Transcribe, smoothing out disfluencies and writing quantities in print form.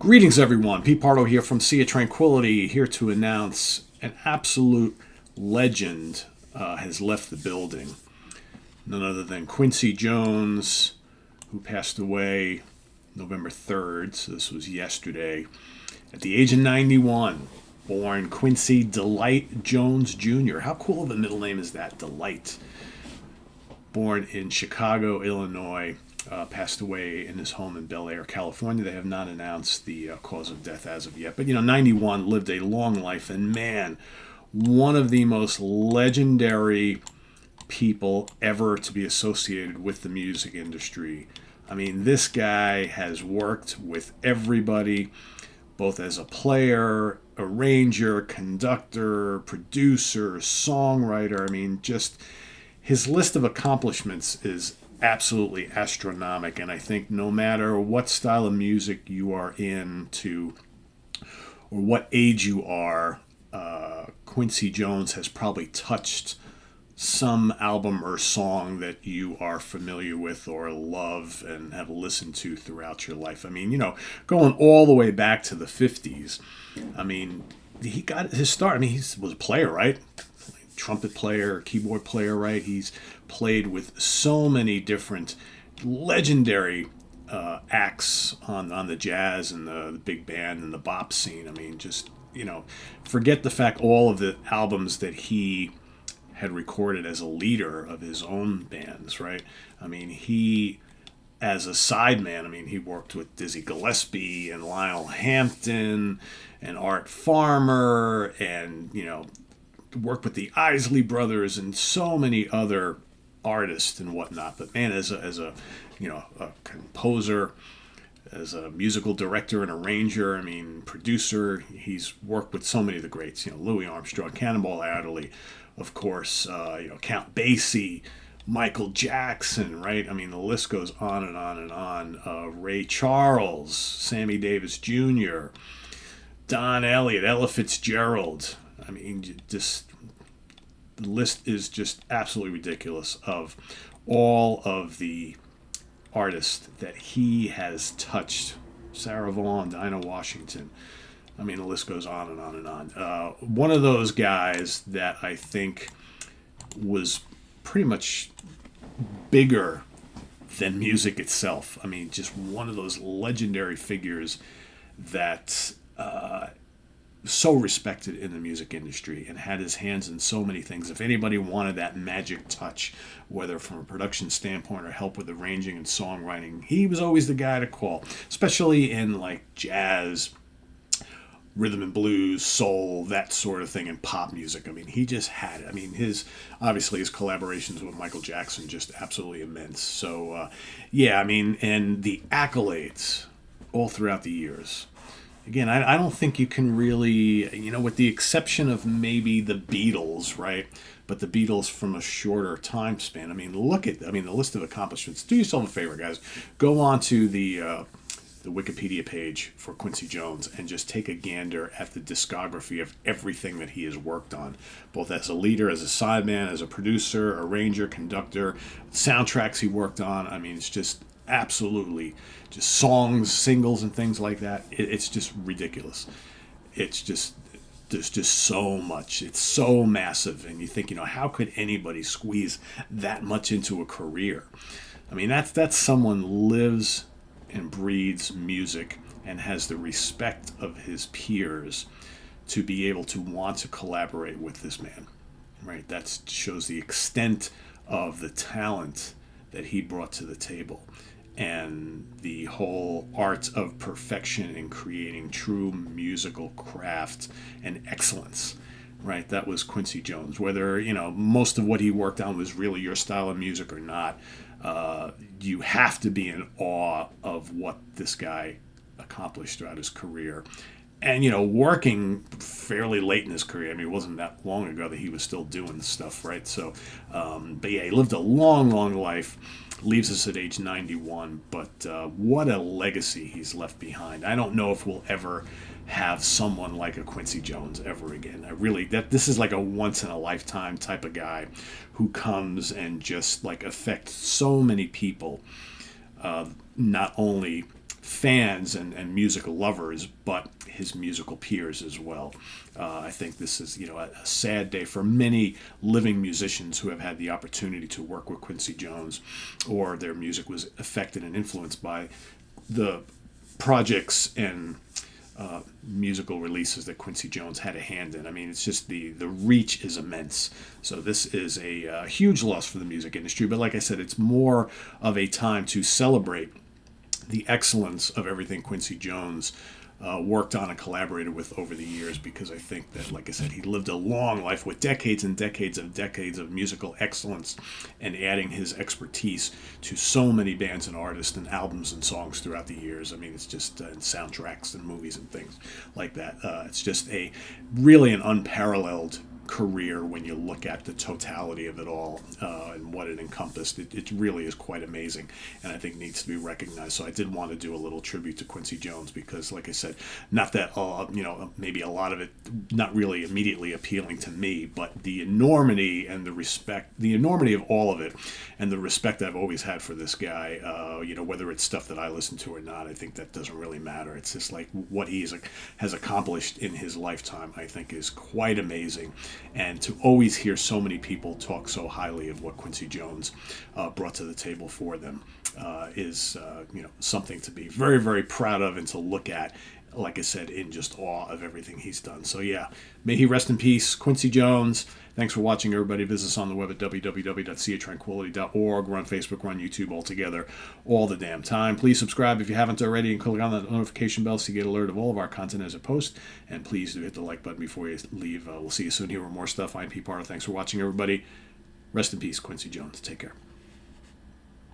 Greetings, everyone. Pete Pardo here from Sea of Tranquility, here to announce an absolute legend has left the building. None other than Quincy Jones, who passed away November 3rd, so this was yesterday, at the age of 91. Born Quincy Delight Jones Jr. How cool of a middle name is that, Delight? Born in Chicago, Illinois. Passed away in his home in Bel Air, California. They have not announced the cause of death as of yet. But, 91, lived a long life. And, man, one of the most legendary people ever to be associated with the music industry. I mean, this guy has worked with everybody, both as a player, arranger, conductor, producer, songwriter. I mean, just his list of accomplishments is absolutely astronomical, and I think no matter what style of music you are into or what age you are, Quincy Jones has probably touched some album or song that you are familiar with or love and have listened to throughout your life. I mean, going all the way back to the 50s, I mean, he got his start. I mean, he was a player, right? Trumpet player, keyboard player, right? He's played with so many different legendary acts on the jazz and the big band and the bop scene. I mean, just, forget the fact all of the albums that he had recorded as a leader of his own bands, right? I mean, he, as a sideman, I mean, he worked with Dizzy Gillespie and Lionel Hampton and Art Farmer and, worked with the Isley Brothers and so many other artists and whatnot. But man, as a composer, as a musical director and arranger, I mean, producer, he's worked with so many of the greats. Louis Armstrong, Cannonball Adderley, of course. Count Basie, Michael Jackson, right? I mean, the list goes on and on and on. Ray Charles, Sammy Davis Jr., Don Elliott, Ella Fitzgerald. I mean, just the list is just absolutely ridiculous of all of the artists that he has touched. Sarah Vaughan, Dinah Washington. I mean, the list goes on and on and on. One of those guys that I think was pretty much bigger than music itself. I mean, just one of those legendary figures that so respected in the music industry and had his hands in so many things. If anybody wanted that magic touch, whether from a production standpoint or help with arranging and songwriting, he was always the guy to call, especially in like jazz, rhythm and blues, soul, that sort of thing, and pop music. I mean, he just had it. I mean, his collaborations with Michael Jackson just absolutely immense. So, I mean, and the accolades all throughout the years. Again, I don't think you can really, with the exception of maybe the Beatles, right? But the Beatles from a shorter time span. I mean, the list of accomplishments. Do yourself a favor, guys. Go on to the Wikipedia page for Quincy Jones and just take a gander at the discography of everything that he has worked on, both as a leader, as a sideman, as a producer, arranger, conductor, soundtracks he worked on. I mean, it's just absolutely just songs, singles, and things like that. It's just ridiculous. It's just, there's just so much. It's so massive. And you think, how could anybody squeeze that much into a career? I mean, that's someone lives and breathes music and has the respect of his peers to be able to want to collaborate with this man, right? That shows the extent of the talent that he brought to the table and the whole art of perfection in creating true musical craft and excellence, right? That was Quincy Jones. Whether, most of what he worked on was really your style of music or not, you have to be in awe of what this guy accomplished throughout his career. And, working fairly late in his career. I mean, it wasn't that long ago that he was still doing stuff, right? So, he lived a long, long life. Leaves us at age 91, but what a legacy he's left behind. I don't know if we'll ever have someone like a Quincy Jones ever again. This is like a once in a lifetime type of guy who comes and just like affects so many people, not only fans and musical lovers, but his musical peers as well. I think this is, a sad day for many living musicians who have had the opportunity to work with Quincy Jones, or their music was affected and influenced by the projects and musical releases that Quincy Jones had a hand in. I mean, it's just the reach is immense. So this is a huge loss for the music industry. But like I said, it's more of a time to celebrate the excellence of everything Quincy Jones worked on and collaborated with over the years, because I think that, like I said, he lived a long life with decades and decades of musical excellence, and adding his expertise to so many bands and artists and albums and songs throughout the years. I mean, it's just in soundtracks and movies and things like that. It's just really an unparalleled career when you look at the totality of it all and what it encompassed. It really is quite amazing, and I think needs to be recognized. So I did want to do a little tribute to Quincy Jones, because, like I said, not that maybe a lot of it not really immediately appealing to me, but the enormity and the enormity of all of it, and the respect I've always had for this guy. Whether it's stuff that I listen to or not, I think that doesn't really matter. It's just like what he has accomplished in his lifetime, I think, is quite amazing. And to always hear so many people talk so highly of what Quincy Jones brought to the table for them is something to be very, very proud of, and to look at, like I said, in just awe of everything he's done. So yeah, may he rest in peace, Quincy Jones. Thanks for watching, everybody. Visit us on the web at www.seatranquility.org. We're on Facebook, we're on YouTube, all together, all the damn time. Please subscribe if you haven't already, and click on that notification bell so you get alert of all of our content as it posts. And please do hit the like button before you leave. We'll see you soon here with more stuff. I'm Pete Pardo. Thanks for watching, everybody. Rest in peace, Quincy Jones. Take care.